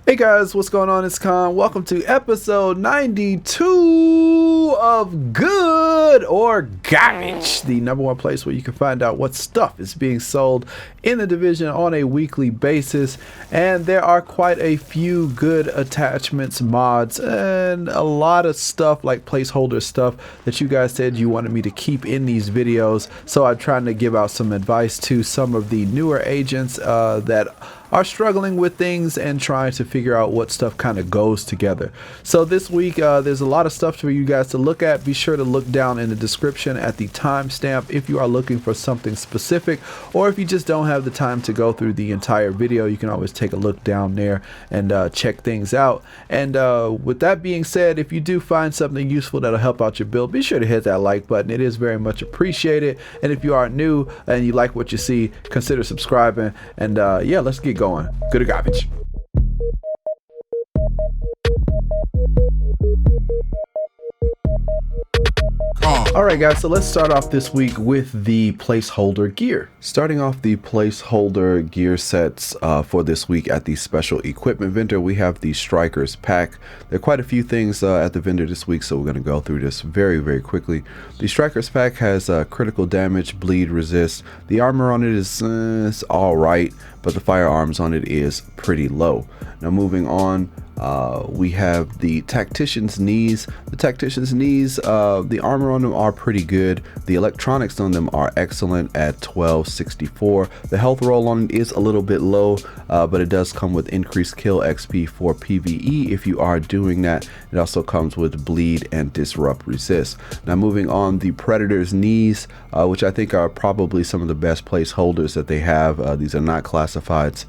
Hey guys, what's going on? It's Khan. Welcome to episode 92 of Good or Garbage, the number one place where you can find out what stuff is being sold in the division on a weekly basis. And there are quite a few good attachments, mods, and a lot of stuff like placeholder stuff that you guys said you wanted me to keep in these videos. So I'm trying to give out some advice to some of the newer agents that are struggling with things and trying to figure out what stuff kind of goes together. So this week there's a lot of stuff for you guys to look at. Be sure to look down in the description at the timestamp if you are looking for something specific, or if you just don't have the time to go through the entire video, you can always take a look down there and check things out. And with that being said, if you do find something useful that'll help out your build, be sure to hit that like button. It is very much appreciated. And if you are new and you like what you see, consider subscribing. And yeah, let's get going. Good or garbage. Alright guys, so let's start off this week with the placeholder gear. Starting off the placeholder gear sets for this week at the special equipment vendor, we have the Strikers pack. There are quite a few things at the vendor this week, so we're going to go through this very quickly. The Strikers pack has critical damage, bleed resist. The armor on it is alright, but the firearms on it is pretty low. Now moving on, we have the Tactician's knees. The Tactician's knees, the armor on them are pretty good. The electronics on them are excellent at 1264. The health roll on it is a little bit low, but it does come with increased kill XP for PvE if you are doing that. It also comes with bleed and disrupt resist. Now moving on, the Predator's knees, which I think are probably some of the best placeholders that they have. These are not classifieds.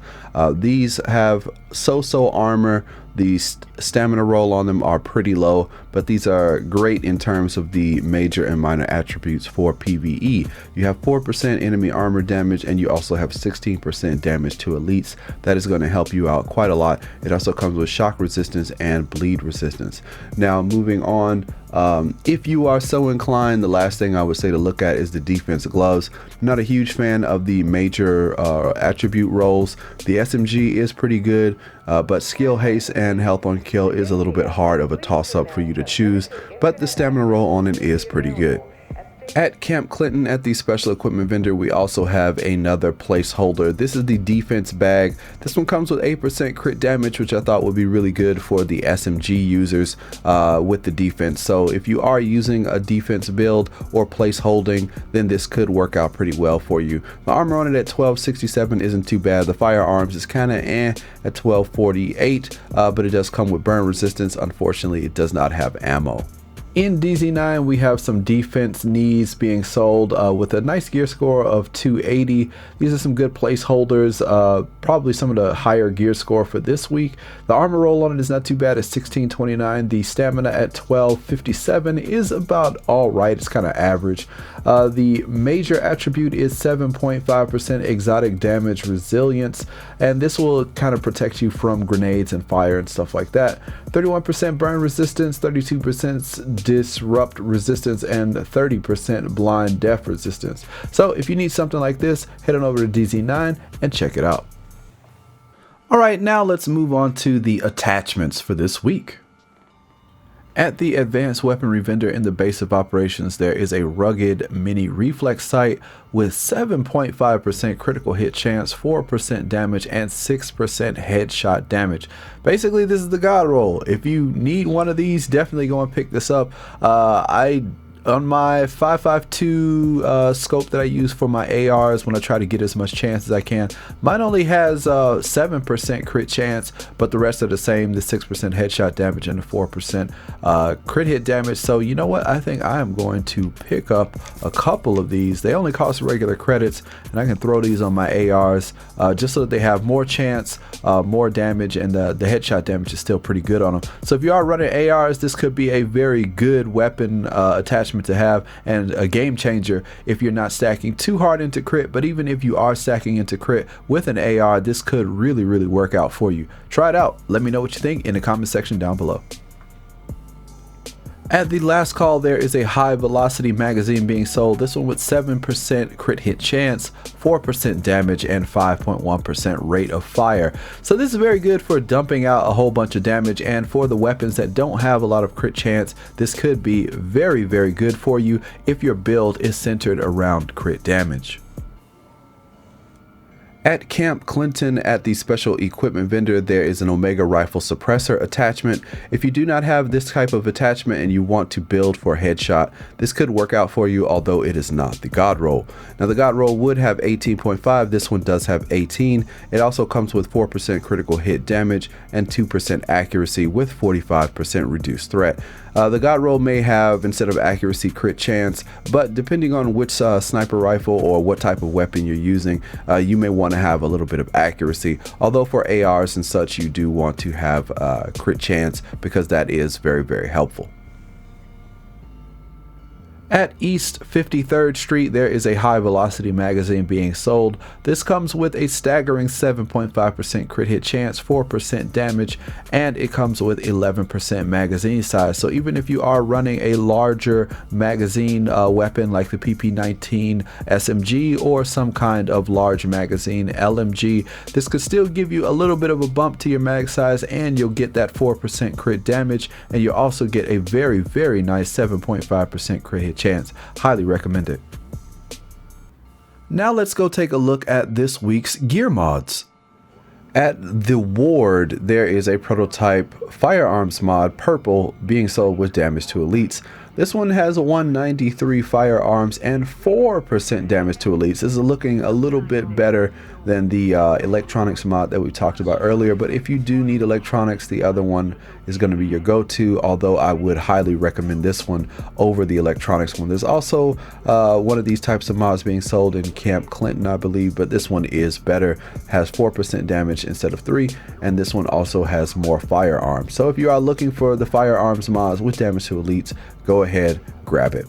These have so-so armor. The stamina roll on them are pretty low, but these are great in terms of the major and minor attributes for PvE. You have 4% enemy armor damage, and you also have 16% damage to elites. That is going to help you out quite a lot. It also comes with shock resistance and bleed resistance. Now moving on, if you are so inclined, the last thing I would say to look at is the defense gloves. I'm not a huge fan of the major attribute rolls. The SMG is pretty good, but skill, haste, and health on kill is a little bit hard of a toss-up for you to choose, but the stamina roll on it is pretty good. At Camp Clinton, at the special equipment vendor, we also have another placeholder. This is the defense bag. This one comes with 8% crit damage, which I thought would be really good for the SMG users with the defense. So if you are using a defense build or placeholding, then this could work out pretty well for you. The armor on it at 1267 isn't too bad. The firearms is kind of at 1248, but it does come with burn resistance. Unfortunately, it does not have ammo. In DZ9, we have some defense knees being sold with a nice gear score of 280. These are some good placeholders, probably some of the higher gear score for this week. The armor roll on it is not too bad at 1629. The stamina at 1257 is about all right. It's kind of average. The major attribute is 7.5% exotic damage resilience, and this will kind of protect you from grenades and fire and stuff like that. 31% burn resistance, 32% disrupt resistance, and 30% blind death resistance. So if you need something like this, head on over to DZ9 and check it out. Alright, now let's move on to the attachments for this week. At the advanced weaponry vendor in the base of operations, there is a rugged mini reflex sight with 7.5% critical hit chance, 4% damage, and 6% headshot damage. Basically, this is the god roll. If you need one of these, definitely go and pick this up. On my 5.52 scope that I use for my ARs when I try to get as much chance as I can, mine only has 7% crit chance, but the rest are the same, the 6% headshot damage and the 4% crit hit damage. So you know what, I think I am going to pick up a couple of these. They only cost regular credits, and I can throw these on my ARs just so that they have more chance, more damage, and the headshot damage is still pretty good on them. So if you are running ARs, this could be a very good weapon attachment to have, and a game changer if you're not stacking too hard into crit. But even if you are stacking into crit with an AR, this could really work out for you. Try it out. Let me know what you think in the comment section down below. At the last call, there is a high velocity magazine being sold. This one with 7% crit hit chance, 4% damage, and 5.1% rate of fire. So this is very good for dumping out a whole bunch of damage, and for the weapons that don't have a lot of crit chance, this could be very, very good for you if your build is centered around crit damage. At Camp Clinton at the special equipment vendor, there is an Omega rifle suppressor attachment. If you do not have this type of attachment and you want to build for headshot, this could work out for you, although it is not the God roll. Now the God roll would have 18.5, this one does have 18. It also comes with 4% critical hit damage and 2% accuracy with 45% reduced threat. The God roll may have, instead of accuracy, crit chance, but depending on which sniper rifle or what type of weapon you're using, you may want to have a little bit of accuracy. Although for ARs and such, you do want to have crit chance because that is very, very helpful. At East 53rd Street, there is a high velocity magazine being sold. This comes with a staggering 7.5% crit hit chance, 4% damage, and it comes with 11% magazine size. So even if you are running a larger magazine weapon like the PP19 SMG or some kind of large magazine LMG, this could still give you a little bit of a bump to your mag size, and you'll get that 4% crit damage, and you'll also get a very, very nice 7.5% crit hit chance. Highly recommend it. Now let's go take a look at this week's gear mods. At the Ward, there is a prototype firearms mod, purple, being sold with damage to elites. This one has a 193 firearms and 4% damage to elites. This is looking a little bit better than the electronics mod that we talked about earlier, but if you do need electronics, the other one is going to be your go-to, although I would highly recommend this one over the electronics one. There's also one of these types of mods being sold in Camp Clinton, I believe, but this one is better, has 4% damage instead of 3, and this one also has more firearms. So if you are looking for the firearms mods with damage to elites, go ahead, grab it.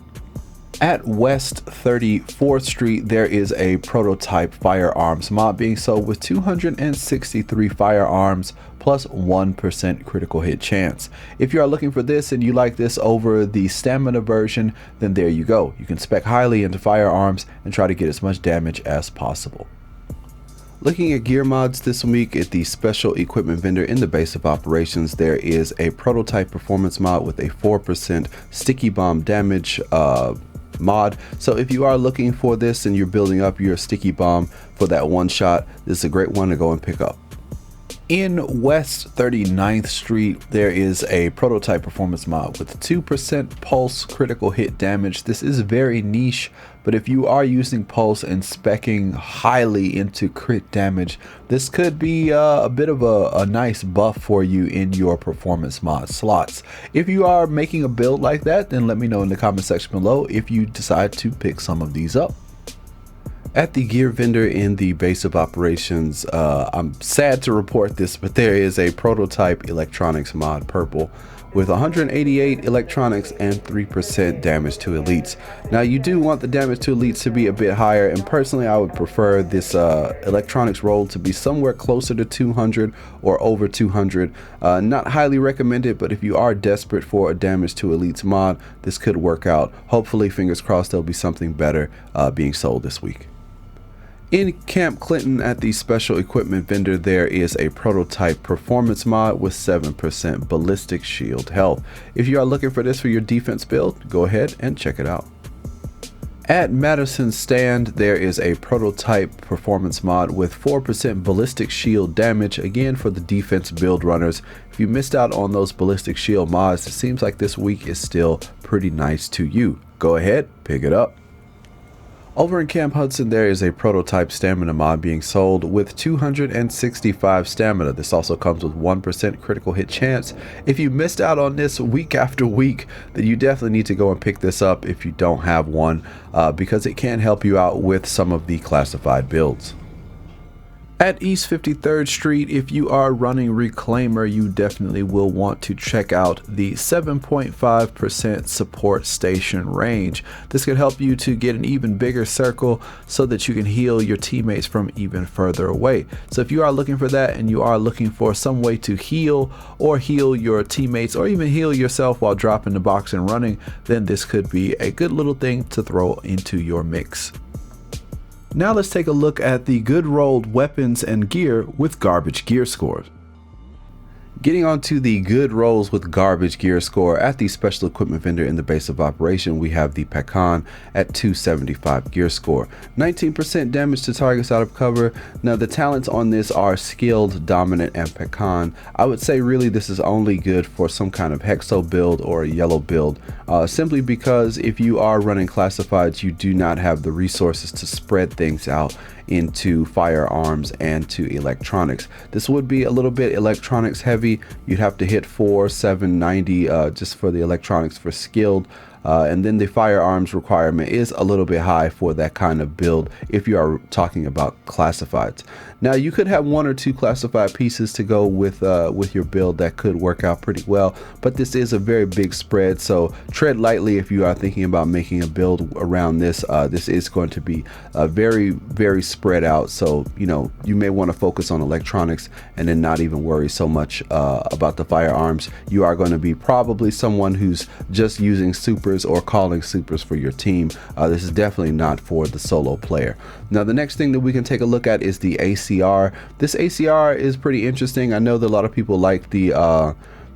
At West 34th Street, there is a prototype firearms mod being sold with 263 firearms plus 1% critical hit chance. If you are looking for this and you like this over the stamina version, then there you go. You can spec highly into firearms and try to get as much damage as possible. Looking at gear mods this week at the special equipment vendor in the base of operations, there is a prototype performance mod with a 4% sticky bomb damage mod. So if you are looking for this and you're building up your sticky bomb for that one shot, this is a great one to go and pick up. In West 39th Street, there is a prototype performance mod with 2% pulse critical hit damage. This is very niche, but if you are using pulse and speccing highly into crit damage, this could be a bit of a nice buff for you in your performance mod slots. If you are making a build like that, then let me know in the comment section below if you decide to pick some of these up. At the gear vendor in the base of operations, I'm sad to report this, but there is a prototype electronics mod, purple, with 188 electronics and 3% damage to elites. Now you do want the damage to elites to be a bit higher, and personally I would prefer this electronics roll to be somewhere closer to 200 or over 200. Not highly recommended, but if you are desperate for a damage to elites mod, this could work out. Hopefully, fingers crossed, there'll be something better being sold this week. In Camp Clinton at the special equipment vendor, there is a prototype performance mod with 7% ballistic shield health. If you are looking for this for your defense build, go ahead and check it out. At Madison Stand, there is a prototype performance mod with 4% ballistic shield damage, again for the defense build runners. If you missed out on those ballistic shield mods, it seems like this week is still pretty nice to you. Go ahead, pick it up. Over in Camp Hudson, there is a prototype stamina mod being sold with 265 stamina. This also comes with 1% critical hit chance. If you missed out on this week after week, then you definitely need to go and pick this up if you don't have one, because it can help you out with some of the classified builds. At East 53rd Street, if you are running Reclaimer, you definitely will want to check out the 7.5% support station range. This could help you to get an even bigger circle so that you can heal your teammates from even further away. So if you are looking for that and you are looking for some way to heal or heal your teammates or even heal yourself while dropping the box and running, then this could be a good little thing to throw into your mix. Now let's take a look at the good rolled weapons and gear with garbage gear scores. Getting onto the good rolls with garbage gear score, at the special equipment vendor in the base of operation, we have the Pecan at 275 gear score. 19% damage to targets out of cover. Now the talents on this are skilled, dominant, and Pecan. I would say really this is only good for some kind of hexo build or a yellow build, simply because if you are running classifieds, you do not have the resources to spread things out into firearms and to electronics. This would be a little bit electronics heavy. You'd have to hit 4, 7, 90 just for the electronics for skilled. And then the firearms requirement is a little bit high for that kind of build if you are talking about classifieds. Now you could have 1 or 2 classified pieces to go with your build that could work out pretty well, but this is a very big spread, so tread lightly if you are thinking about making a build around this. This is going to be very spread out, so you may want to focus on electronics and then not even worry so much about the firearms. You are going to be probably someone who's just using supers or calling supers for your team. This is definitely not for the solo player. Now the next thing that we can take a look at is the ACR. This ACR is pretty interesting. I know that a lot of people like the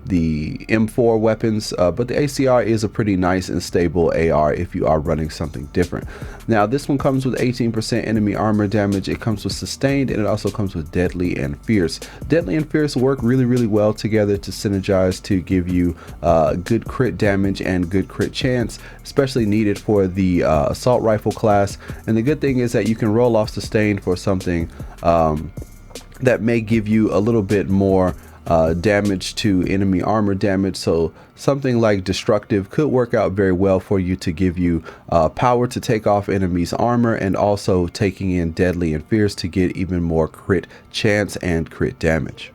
M4 weapons, but the ACR is a pretty nice and stable AR if you are running something different. Now this one comes with 18% enemy armor damage. It comes with sustained, and it also comes with deadly and fierce. Deadly and fierce work really well together to synergize to give you good crit damage and good crit chance, especially needed for the assault rifle class. And the good thing is that you can roll off sustained for something that may give you a little bit more damage to enemy armor damage. So something like destructive could work out very well for you to give you power to take off enemies armor, and also taking in deadly and fierce to get even more crit chance and crit damage.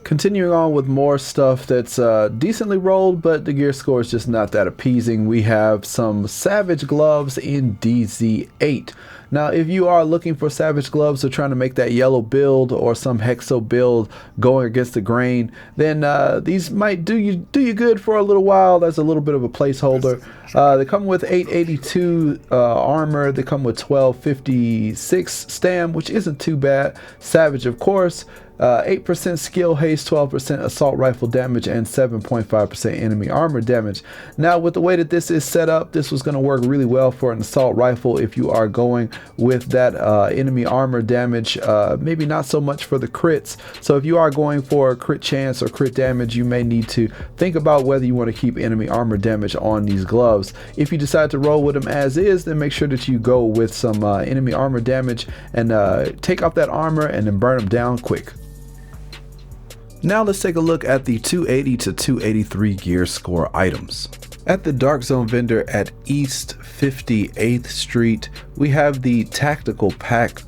Continuing on with more stuff that's decently rolled, but the gear score is just not that appeasing. We have some Savage gloves in DZ8. Now, if you are looking for Savage gloves or trying to make that yellow build or some hexo build going against the grain, then these might do you good for a little while. That's a little bit of a placeholder. They come with 882 armor. They come with 1256 stam, which isn't too bad. Savage, of course. 8% skill haste, 12% assault rifle damage, and 7.5% enemy armor damage. Now, with the way that this is set up, this was going to work really well for an assault rifle if you are going with that enemy armor damage. Maybe not so much for the crits. So if you are going for crit chance or crit damage, you may need to think about whether you want to keep enemy armor damage on these gloves. If you decide to roll with them as is, then make sure that you go with some enemy armor damage and take off that armor and then burn them down quick. Now let's take a look at the 280 to 283 gear score items. At the Dark Zone vendor at East 58th Street, we have the Tactical Pack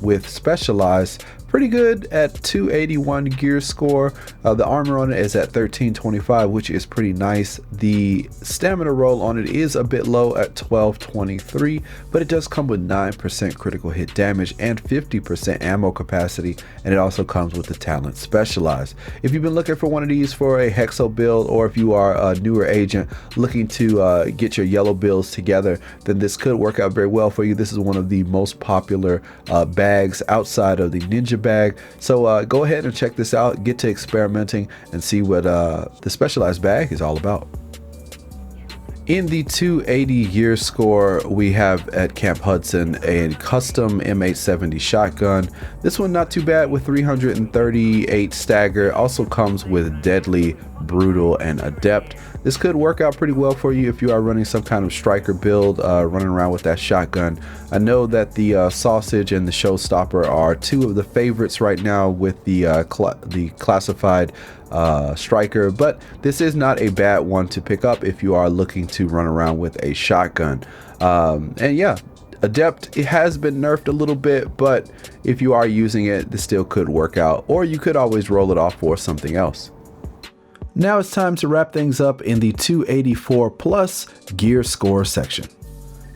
with Specialized. Pretty good at 281 gear score. The armor on it is at 1325, which is pretty nice. The stamina roll on it is a bit low at 1223, but it does come with 9% critical hit damage and 50% ammo capacity, and it also comes with the talent Specialized. If you've been looking for one of these for a hexo build, or if you are a newer agent looking to get your yellow builds together, then this could work out very well for you. This is one of the most popular bags outside of the Ninja bag. So go ahead and check this out, get to experimenting and see what the Specialized bag is all about. In the 280 gear score, we have at Camp Hudson a custom M870 shotgun. This one not too bad with 338 stagger. Also comes with deadly, brutal, and adept. This could work out pretty well for you if you are running some kind of striker build, running around with that shotgun. I know that the Sausage and the Showstopper are two of the favorites right now with the classified striker, but this is not a bad one to pick up if you are looking to run around with a shotgun. And yeah, Adept, it has been nerfed a little bit, but if you are using it, this still could work out, or you could always roll it off for something else. Now it's time to wrap things up in the 284 plus gear score section.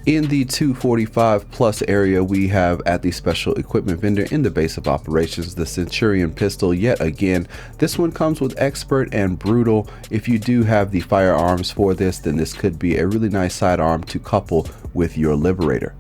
In the 245 plus area, we have at the special equipment vendor in the base of operations, the Centurion pistol. Yet again, this one comes with expert and brutal. If you do have the firearms for this, then this could be a really nice sidearm to couple with your Liberator.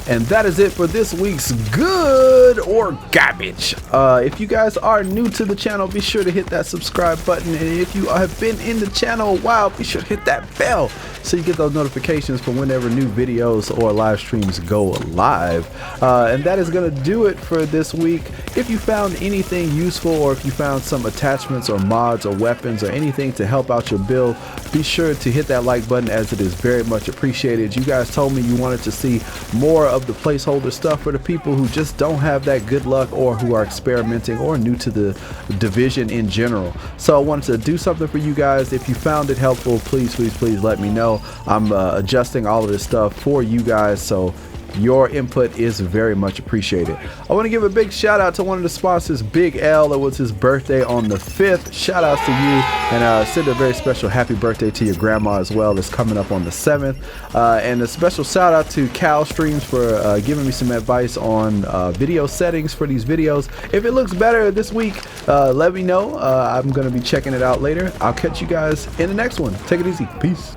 And that is it for this week's Good or Garbage. If you guys are new to the channel, be sure to hit that subscribe button. And if you have been in the channel a while, be sure to hit that bell so you get those notifications for whenever new videos or live streams go live. And that is going to do it for this week. If you found anything useful, or if you found some attachments or mods or weapons or anything to help out your build, be sure to hit that like button, as it is very much appreciated. You guys told me you wanted to see more of the placeholder stuff for the people who just don't have that good luck, or who are experimenting, or new to the division in general. So I wanted to do something for you guys. If you found it helpful, please let me know. I'm adjusting all of this stuff for you guys, so your input is very much appreciated. I want to give a big shout out to one of the sponsors, Big L. It was his birthday on the 5th. Shout outs to you, and send a very special happy birthday to your grandma as well. It's coming up on the 7th. And a special shout out to Cal Streams for giving me some advice on video settings for these videos. If it looks better this week, let me know. I'm going to be checking it out later. I'll catch you guys in the next one. Take it easy. Peace.